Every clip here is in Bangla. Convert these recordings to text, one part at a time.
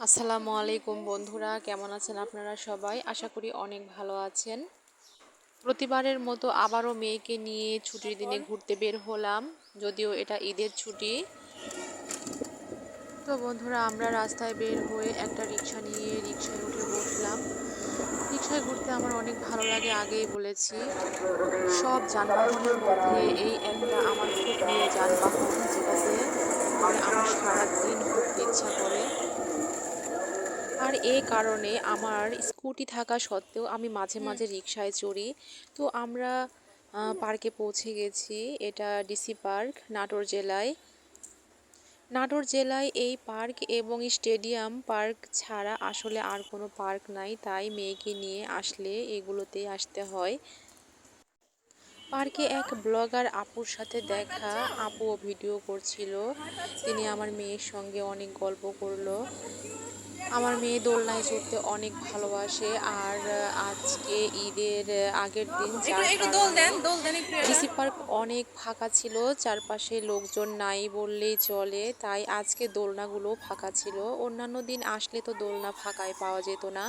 আসসালামু আলাইকুম বন্ধুরা, কেমন আছেন আপনারা সবাই? আশা করি অনেক ভালো আছেন। প্রতিবারের মতো আবারও মেয়েকে নিয়ে ছুটির দিনে ঘুরতে বের হলাম, যদিও এটা ঈদের ছুটি। তো বন্ধুরা, আমরা রাস্তায় বের হয়ে একটা রিক্সা নিয়ে রিক্সায় উঠে বসলাম। রিক্সায় ঘুরতে আমার অনেক ভালো লাগে, আগেই বলেছি। সব যানবাহনের মধ্যে এই একটা আমার খুব প্রিয় যানবাহন, যেটাতে করে আমার সারাদিন ঘুরতে ইচ্ছা করে। আর এই কারণে আমার স্কুটি থাকা সত্ত্বেও আমি মাঝে মাঝে রিকশায় চড়ি। তো আমরা পার্কে পৌঁছে গেছি। এটা ডিসি পার্ক, নাটোর জেলায় এই পার্ক এবং স্টেডিয়াম পার্ক ছাড়া আসলে আর কোনো পার্ক নাই, তাই মেয়েকে নিয়ে আসলে এগুলোতেই আসতে হয়। পার্কে এক ব্লগার আপুর সাথে দেখা, আপুও ভিডিও করছিল। তিনি আমার মেয়ের সঙ্গে অনেক গল্প করলো। আমার মেয়ে দোলনায় চড়তে অনেক ভালোবাসে। আর আজকে ঈদের আগের দিন, যার কারণে ডিসি পার্ক অনেক ফাঁকা ছিল, চারপাশে লোকজন নাই বললেই চলে, তাই আজকে দোলনাগুলো ফাঁকা ছিল। অন্যান্য দিন আসলে তো দোলনা ফাঁকায় পাওয়া যেত না।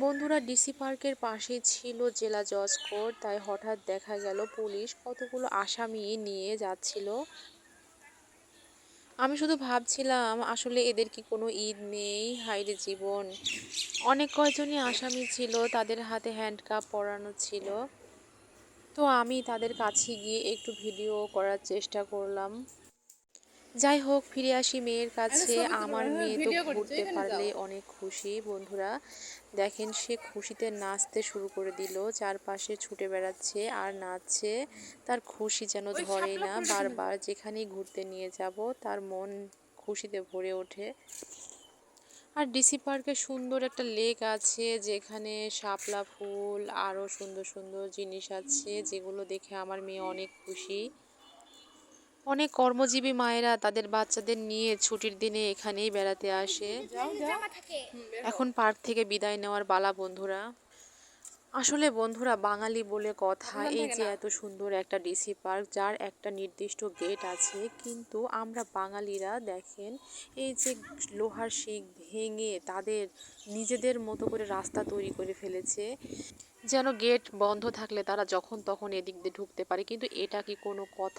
বন্ধুরা, ডিসি পার্কের পাশেই ছিল জেলা জজ কোর্ট, তাই হঠাৎ দেখা গেল পুলিশ কতগুলো আসামি নিয়ে যাচ্ছিল। আমি শুধু ভাবছিলাম, আসলে এদের কি কোনো ঈদ নেই? হায়রে জীবন! অনেক কয়জনই আসামি ছিল, তাদের হাতে হ্যান্ডকাপ পরানো ছিল। তো আমি তাদের কাছে গিয়ে একটু ভিডিও করার চেষ্টা করলাম। যাই হোক, ফিরে আসি মেয়ের কাছে। আমার মেয়ে তো ঘুরতে পারলে অনেক খুশি। বন্ধুরা দেখেন, সে খুশিতে নাচতে শুরু করে দিল, চারপাশে ছুটে বেড়াচ্ছে আর নাচছে। তার খুশি যেন ধরেই না। বারবার যেখানেই ঘুরতে নিয়ে যাব, তার মন খুশিতে ভরে ওঠে। আর ডিসি পার্কে সুন্দর একটা লেক আছে, যেখানে শাপলা ফুল আরও সুন্দর সুন্দর জিনিস আছে, যেগুলো দেখে আমার মেয়ে অনেক খুশি। অনেক কর্মজীবী মায়েরা তাদের বাচ্চাদের নিয়ে ছুটির দিনে এখানেই বেড়াতে আসে। এখন পার্ক থেকে বিদায় নেওয়ার পালা বন্ধুরা। আসলে বন্ধুরা, বাঙালি বলে কথা, এই যে এত সুন্দর একটা ডিসি পার্ক, যার একটা নির্দিষ্ট গেট আছে, কিন্তু আমরা বাঙালিরা দেখেন, এই যে লোহার শিক ভেঙে তাদের নিজেদের মতো করে রাস্তা তৈরি করে ফেলেছে, যেন গেট বন্ধ থাকলে তারা যখন তখন এদিক দিয়ে ঢুকতে পারে। কিন্তু এটা কি কোনো কথা?